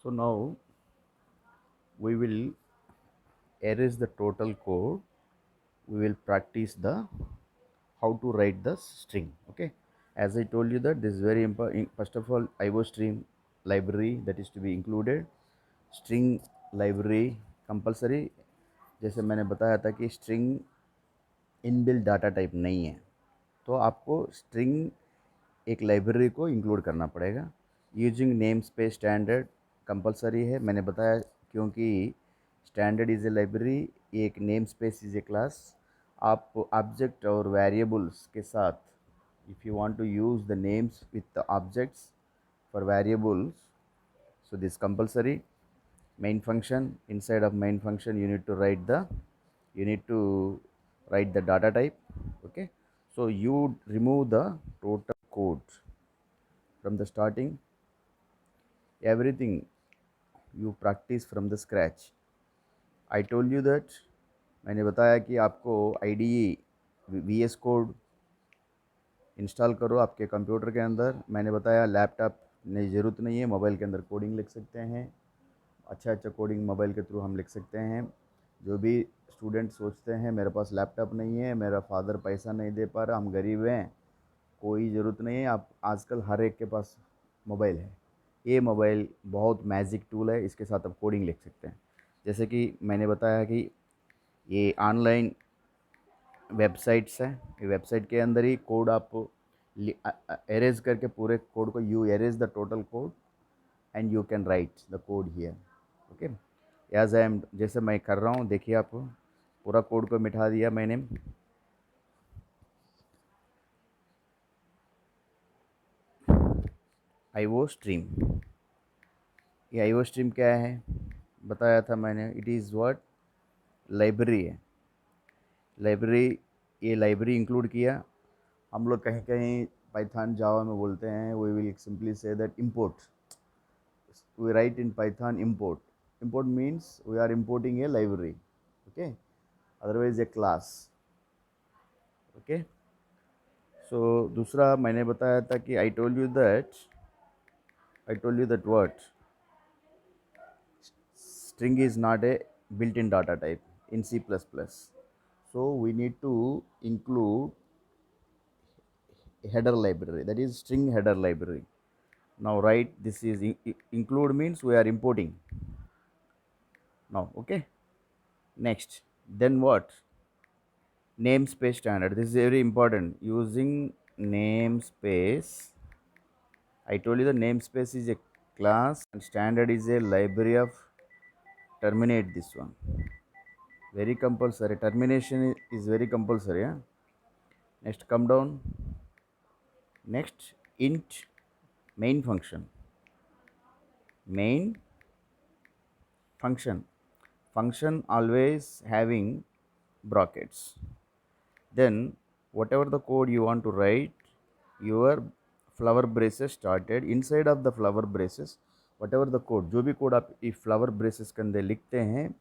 So now we will erase the total code. We will practice the how to write the string. Okay, as I told you that this is very important. First of all, iostream library that is to be included, string library compulsory. जैसे मैंने बताया था कि string inbuilt data type नहीं है, तो आपको string एक लाइब्रेरी को इंक्लूड करना पड़ेगा। Using name space standard compulsory है, मैंने बताया, क्योंकि स्टैंडर्ड इज़ ए लाइब्रेरी, एक name space is a class. आप ऑब्जेक्ट और वेरिएबल्स के साथ, if you want to use the names with the objects for variables, so this compulsory. Main function, inside of main function you need to write the data type. Okay, so you remove the total code from the starting, everything you practice from the scratch. I told you that, मैंने बताया कि आपको IDE VS code install करो आपके computer के अंदर। मैंने बताया लैपटॉप नहीं, ज़रूरत नहीं है, मोबाइल के अंदर कोडिंग लिख सकते हैं। अच्छा कोडिंग मोबाइल के थ्रू हम लिख सकते हैं। जो भी स्टूडेंट सोचते हैं मेरे पास लैपटॉप नहीं है, मेरा फादर पैसा नहीं दे पा रहा, हम गरीब हैं, कोई ज़रूरत नहीं है। आप आजकल हर एक के पास मोबाइल है। ये मोबाइल बहुत मैजिक टूल है, इसके साथ आप कोडिंग लिख सकते हैं। जैसे कि मैंने बताया कि ये ऑनलाइन वेबसाइट्स हैं, ये वेबसाइट के अंदर ही कोड आप एरेज करके पूरे कोड को, you erase the total code and you can write the code here. Okay, as I am, जैसे मैं कर रहा हूँ, देखिए आप पूरा कोड को मिटा दिया मैंने। IO स्ट्रीम, ये IO स्ट्रीम क्या है बताया था मैंने, इट इज़ व्हाट, लाइब्रेरी है। लाइब्रेरी, ये लाइब्रेरी इंक्लूड किया। हम लोग कहीं कहीं पाइथन जावा में बोलते हैं, we will simply say that import, we write in python import. Import means we are importing a library, okay, otherwise a class। okay, so दूसरा मैंने बताया था कि I told you that what, string is not a built-in data type in C++, so we need to include a header library, that is string header library. Now write, this is include means we are importing now. Okay, next, then what, namespace standard, this is very important, using namespace. I told you the namespace is a class and standard is a library of, terminate this one, very compulsory, termination is very compulsory, yeah? Next, come down, next, int main function, main function always having brackets. Then whatever the code you want to write, your flower braces started, inside of the flower braces whatever the code, जो भी code आप इस flower braces के अंदर लिखते हैं,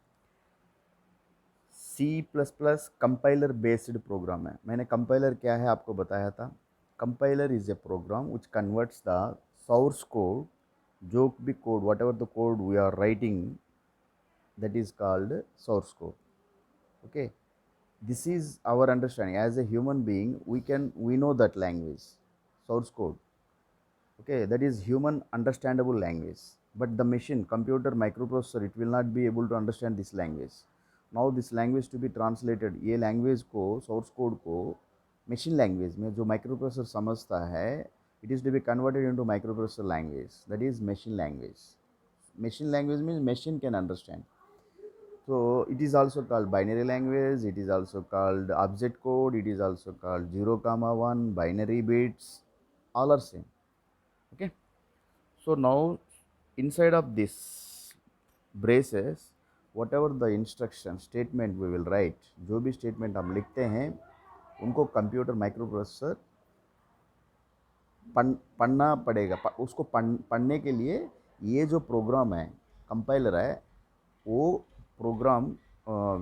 C++ compiler based programme है। मैंने कंपाइलर क्या है आपको बताया था। Compiler is a program which converts the source code, जो भी code, whatever the code we are writing, that is called source code. Okay, this is our understanding as a human being, we know that language, source code. Okay, that is human understandable language, but the machine, computer, microprocessor, it will not be able to understand this language. Now this language to be translated, ये language को, source code को machine language में जो microprocessor समझता है, it is to be converted into microprocessor language, that is machine language. Machine language means machine can understand. So it is also called binary language, it is also called object code, it is also called 0, 1 binary bits, all are same. Okay, so now inside of this braces, whatever the instruction statement we will write, जो भी statement हम लिखते हैं, उनको computer microprocessor पढ़ना पड़ेगा। उसको पढ़ने के लिए ये जो प्रोग्राम है, कंपाइलर है, वो programme,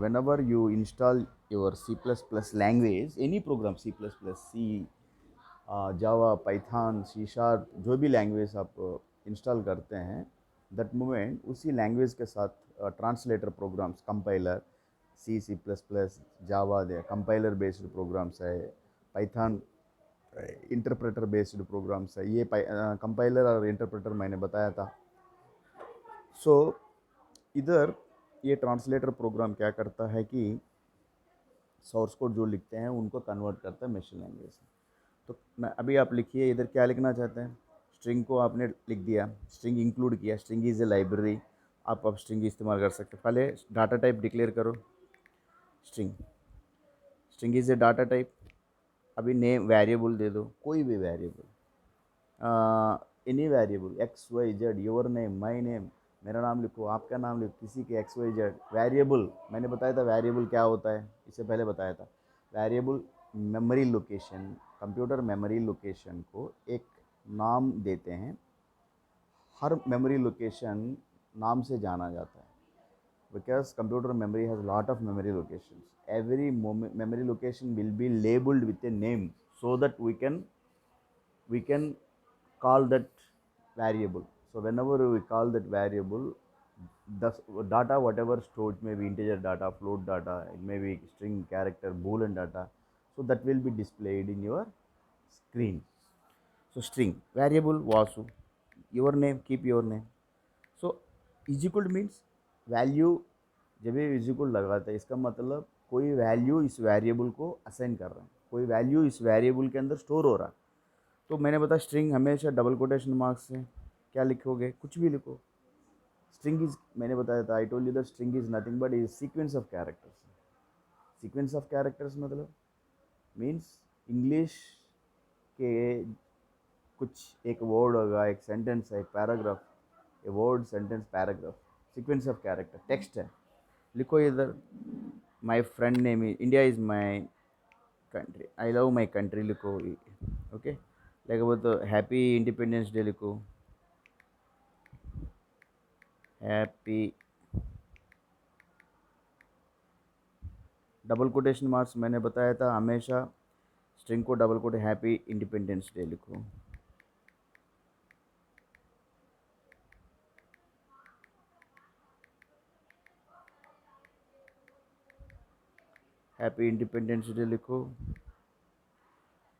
whenever you install your C++ language, any program, C++, C, Java, Python, C#, जो भी लैंग्वेज आप इंस्टॉल करते हैं, दैट मोमेंट उसी लैंग्वेज के साथ ट्रांसलेटर प्रोग्राम्स, कंपाइलर, C++, जावा दे कंपाइलर बेस्ड प्रोग्राम्स है, पाइथन इंटरप्रेटर बेस्ड प्रोग्राम्स है। ये कंपाइलर और इंटरप्रेटर मैंने बताया था। सो इधर ये ट्रांसलेटर प्रोग्राम क्या करता है कि सोर्स कोड जो लिखते हैं उनको कन्वर्ट करता है मशीन लैंग्वेज में। तो मैं अभी आप लिखिए इधर क्या लिखना चाहते हैं। स्ट्रिंग को आपने लिख दिया, स्ट्रिंग इंक्लूड किया, स्ट्रिंग इज़ ए लाइब्रेरी। आप अब स्ट्रिंग इस्तेमाल कर सकते हैं। पहले डाटा टाइप डिक्लेयर करो, string, string is a data type. अभी नेम वेरिएबल दे दो, कोई भी variable, any variable, XYZ, your name, my name, मेरा नाम लिखो, आपका नाम लिखो, किसी के XYZ वेरिएबल। मैंने बताया था वेरिएबल क्या होता है, इससे पहले बताया था। Variable memory location, computer memory location को एक नाम देते हैं। हर मेमोरी लोकेशन नाम से जाना जाता है, because computer memory has lot of memory locations. Every memory location will be labeled with a name, so that we can call that variable. So whenever we call that variable, the data whatever stored, may be integer data, float data, it may be string, character, boolean data, so that will be displayed in your screen. So string variable Vasu, your name, keep your name. So is equal means value. जब ये is equal लगाता है इसका मतलब कोई value इस variable को assign कर रहे हैं, कोई वैल्यू इस वेरिएबल के अंदर स्टोर हो रहा है। तो मैंने बताया स्ट्रिंग हमेशा डबल कोटेशन मार्क्स से क्या लिखोगे, कुछ भी लिखो। स्ट्रिंग इज, मैंने बताया था, I told you that string is nothing but is sequence of characters. Sequence of characters मतलब मीन्स इंग्लिश के कुछ एक वर्ड होगा, एक सेंटेंस है, एक paragraph, a word sentence paragraph, sequence of character text है। लिखो इधर, my friend name is, India is my country, I love my country लिखो, ओके। लेకపోతే हैप्पी इंडिपेंडेंस डे लिखो, हैप्पी, डबल कोटेशन मार्क्स मैंने बताया था हमेशा स्ट्रिंग को double quote, happy Independence Day लिखो। हैप्पी इंडिपेंडेंस डे लिखो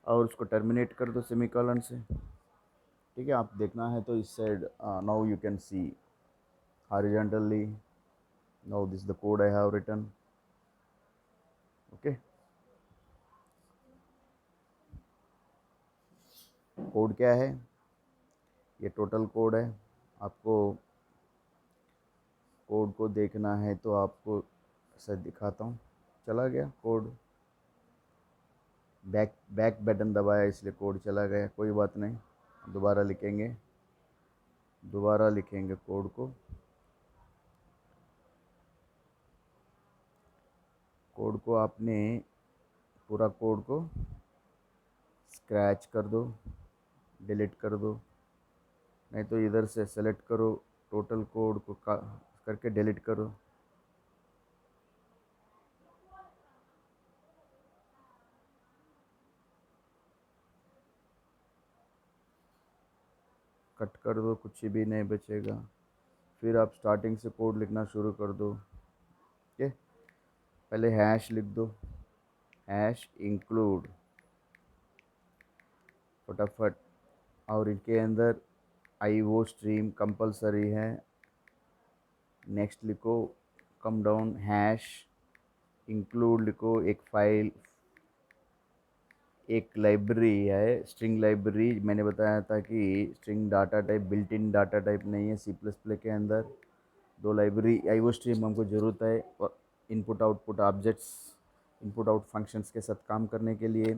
और उसको टर्मिनेट कर दो सेमीकोलन से। ठीक है, आप देखना है तो इस side, now you can see horizontally, now this is the code I have written, okay। Code क्या है, ये टोटल कोड है। आपको कोड को देखना है तो आपको ऐसा दिखाता हूँ। चला गया कोड, बैक बैक बटन दबाया इसलिए कोड चला गया, कोई बात नहीं, दोबारा लिखेंगे, दोबारा लिखेंगे कोड को। कोड को आपने पूरा कोड को स्क्रैच कर दो, डिलीट कर दो, नहीं तो इधर से सेलेक्ट करो, टोटल कोड को करके डिलीट करो। कट कर दो, कुछ भी नहीं बचेगा। फिर आप स्टार्टिंग से कोड लिखना शुरू कर दो। ओके, पहले हैश लिख दो, हैश इंक्लूड फटाफट, और इनके अंदर IO स्ट्रीम कंपलसरी है। नेक्स्ट लिखो, कम डाउन, हैश इंक्लूड लिखो, एक फाइल, एक लाइब्रेरी है, स्ट्रिंग लाइब्रेरी। मैंने बताया था कि string data type, built in data type नहीं है C++ के अंदर। दो लाइब्रेरी, IO स्ट्रीम हमको ज़रूरत है, और input output objects, input out functions के साथ काम करने के लिए।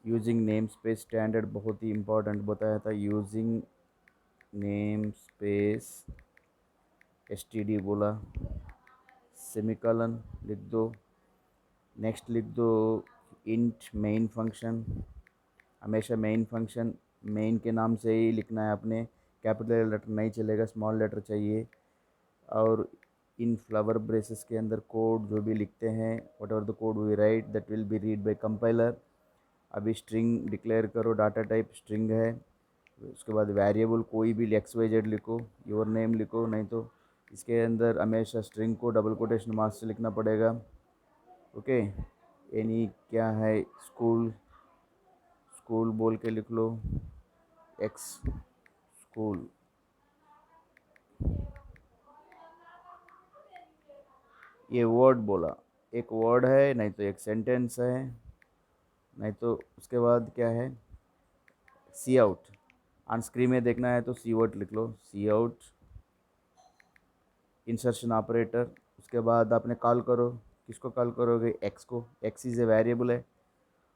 यूजिंग नेम स्पेस स्टैंडर्ड बहुत ही इम्पोर्टेंट बताया था, यूजिंग नेम स्पेस STD बोला, सेमीकोलन लिख दो। नेक्स्ट लिख दो इंट मेन फंक्शन, हमेशा मेन फंक्शन मेन के नाम से ही लिखना है आपने, कैपिटल लेटर नहीं चलेगा, स्मॉल लेटर चाहिए। और इन फ्लावर ब्रेसेस के अंदर कोड जो भी लिखते हैं, whatever the code we write that will be read by compiler. अभी स्ट्रिंग डिक्लेयर करो, डाटा टाइप स्ट्रिंग है, उसके बाद वेरिएबल कोई भी एक्स वाई जेड लिखो, योर नेम लिखो, नहीं तो इसके अंदर हमेशा स्ट्रिंग को डबल कोटेशन मार्क्स से लिखना पड़ेगा। ओके, एनी क्या है, स्कूल, स्कूल बोल के लिख लो, एक्स स्कूल। ये वर्ड बोला, एक वर्ड है, नहीं तो एक सेंटेंस है, नहीं तो उसके बाद क्या है, सी आउट। ऑन स्क्रीन में देखना है तो सी आउट लिख लो, सी आउट इंसर्शन ऑपरेटर। उसके बाद आपने कॉल करो, किसको कॉल करोगे, एक्स को, एक्स इज़ ए वेरिएबल है,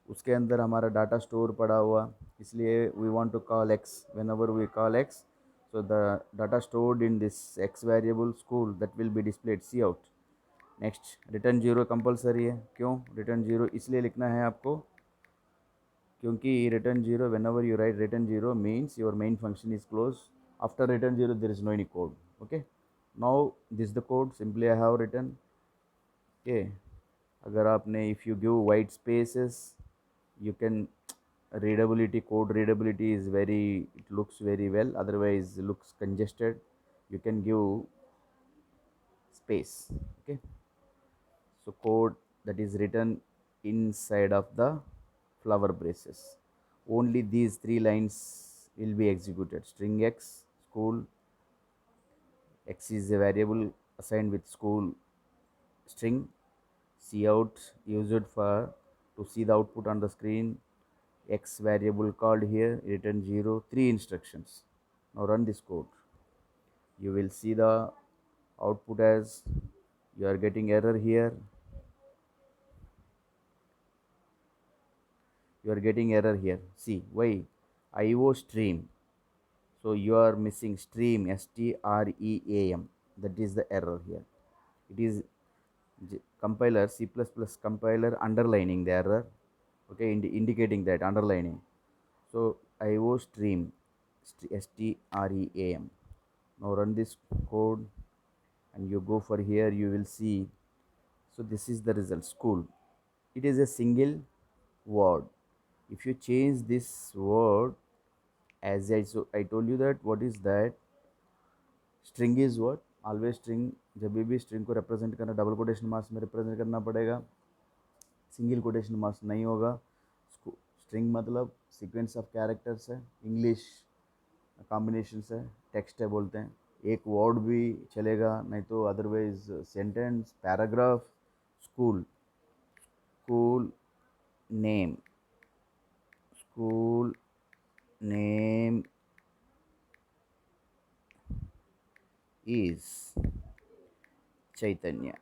उसके अंदर हमारा डाटा स्टोर पड़ा हुआ, इसलिए we want to call X, whenever we call X, so the data stored in this x variable school that will be displayed, C out. Next, return zero compulsory है, क्यों return zero इसलिए लिखना है आपको, क्योंकि return zero, whenever you write return zero means your main function is close, after return zero there is no any code. Okay, now this the code simply I have return. Okay, अगर आपने if you give white spaces you can, readability, code readability is very, it looks very well, otherwise looks congested, you can give space. Okay, so code that is written inside of the flower braces, only these three lines will be executed. String x, school, x is a variable assigned with school string, cout used for to see the output on the screen, x variable called here, return 0, 3 instructions. Now run this code, you will see the output as, you are getting error here, you are getting error here, see why, IO stream, so you are missing stream, stream, that is the error here. It is compiler, C++ compiler underlining the error, okay, indicating that, underlining. So IO stream, stream. Now run this code and you go for here, you will see, so this is the result, school. It is a single word. If you change this word, as I told you that, what is that, string is what, always string, जब भी string को represent करना double quotation marks में represent करना पड़ेगा, single quotation marks नहीं होगा। String मतलब सीक्वेंस ऑफ कैरेक्टर्स है, इंग्लिश कॉम्बिनेशन है, टेक्स्ट है बोलते हैं, एक वर्ड भी चलेगा, नहीं तो otherwise sentence, paragraph. School, school name, school name is Chaitanya,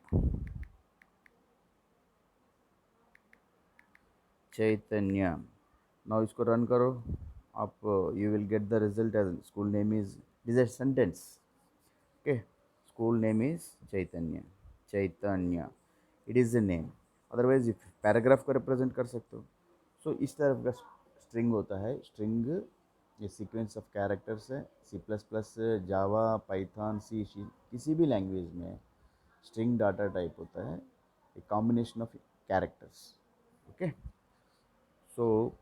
Chaitanya. Now इसको रन करो आप, you will get the result as school name is, this is sentence. Okay, school name is Chaitanya, Chaitanya, it is the name. Otherwise paragraph को represent कर सकते हो। सो इस तरह का स्ट्रिंग होता है। स्ट्रिंग ये सीक्वेंस ऑफ कैरेक्टर्स है। सी प्लस प्लस, जावा, पाइथन, सी, किसी भी लैंग्वेज में स्ट्रिंग डाटा टाइप होता है, a combination of characters. Okay, so